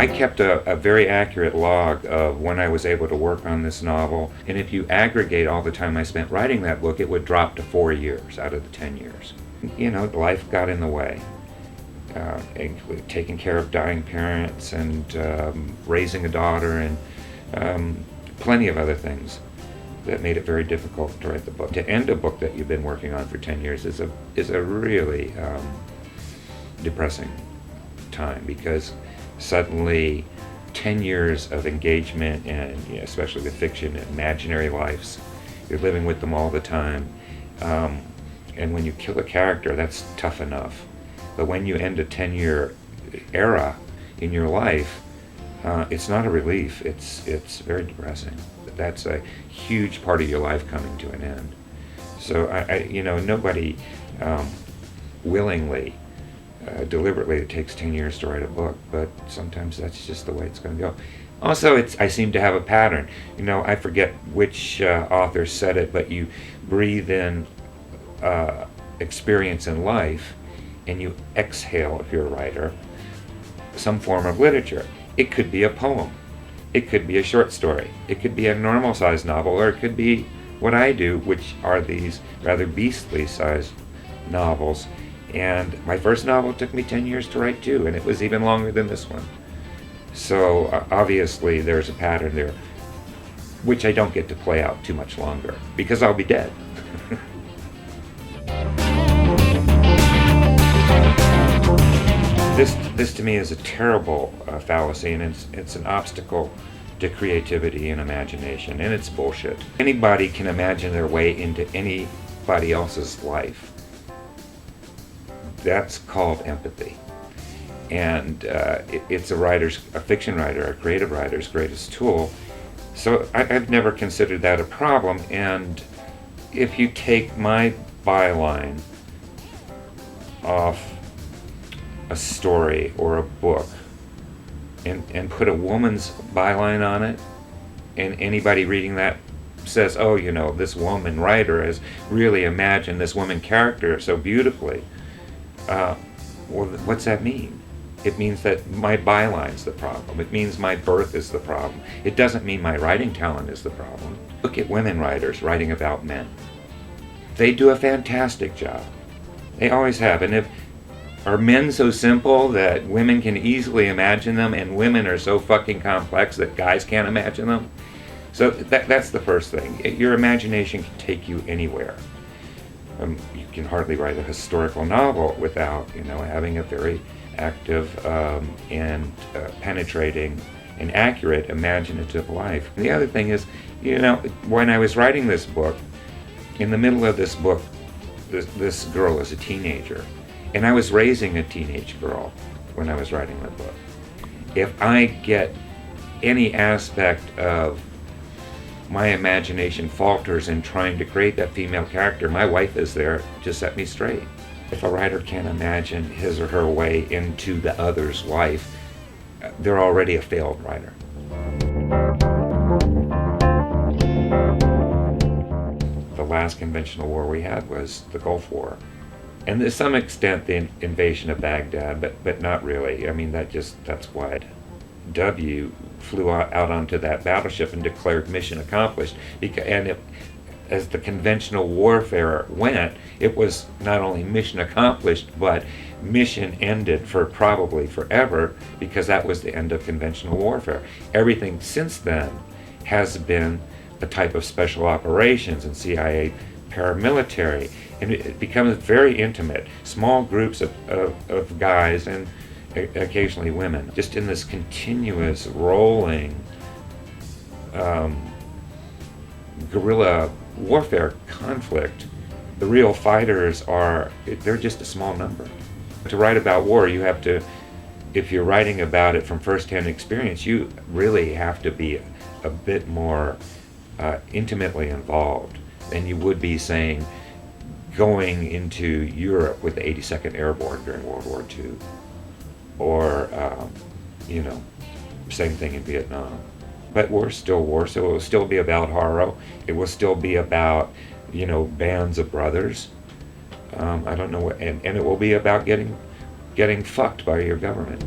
I kept a very accurate log of when I was able to work on this novel, and if you aggregate all the time I spent writing that book, it would drop to 4 years out of the 10 years. Life got in the way. Taking care of dying parents and raising a daughter and plenty of other things that made it very difficult to write the book. To end a book that you've been working on for 10 years is a really depressing time, because suddenly 10 years of engagement, and especially with fiction and imaginary lives, you're living with them all the time, and when you kill a character, that's tough enough. But when you end a 10-year era in your life, it's not a relief. It's very depressing. That's a huge part of your life coming to an end. So nobody willingly, deliberately, it takes 10 years to write a book, but sometimes that's just the way it's going to go. Also, I seem to have a pattern. I forget which author said it, but you breathe in experience in life, and you exhale, if you're a writer, some form of literature. It could be a poem. It could be a short story. It could be a normal-sized novel, or it could be what I do, which are these rather beastly-sized novels. And my first novel took me 10 years to write too, and it was even longer than this one. So obviously there's a pattern there, which I don't get to play out too much longer, because I'll be dead. This to me is a terrible fallacy, and it's an obstacle to creativity and imagination, and it's bullshit. Anybody can imagine their way into anybody else's life. That's called empathy, and it's a fiction writer, a creative writer's greatest tool. So I've never considered that a problem, and if you take my byline off a story or a book and put a woman's byline on it, and anybody reading that says, oh, this woman writer has really imagined this woman character so beautifully, well, what's that mean? It means that my byline's the problem. It means my birth is the problem. It doesn't mean my writing talent is the problem. Look at women writers writing about men. They do a fantastic job. They always have. And are men so simple that women can easily imagine them, and women are so fucking complex that guys can't imagine them? So that's the first thing. Your imagination can take you anywhere. You can hardly write a historical novel without, having a very active and penetrating and accurate imaginative life. And the other thing is, when I was writing this book, in the middle of this book, this girl is a teenager. And I was raising a teenage girl when I was writing the book. If I get any aspect of my imagination falters in trying to create that female character, my wife is there to set me straight. If a writer can't imagine his or her way into the other's life, they're already a failed writer. The last conventional war we had was the Gulf War. And to some extent the invasion of Baghdad, but not really. I mean, that's why W flew out onto that battleship and declared mission accomplished. As the conventional warfare went, it was not only mission accomplished, but mission ended for probably forever, because that was the end of conventional warfare. Everything since then has been a type of special operations and CIA paramilitary, and it becomes very intimate, small groups of guys and occasionally women, just in this continuous rolling guerrilla warfare conflict. The real fighters they're just a small number. To write about war, you have to, if you're writing about it from first-hand experience, you really have to be a bit more intimately involved than you would be saying going into Europe with the 82nd Airborne during World War II, or same thing in Vietnam. But war's still war, so it will still be about horror. It will still be about bands of brothers. I don't know what, and it will be about getting fucked by your government.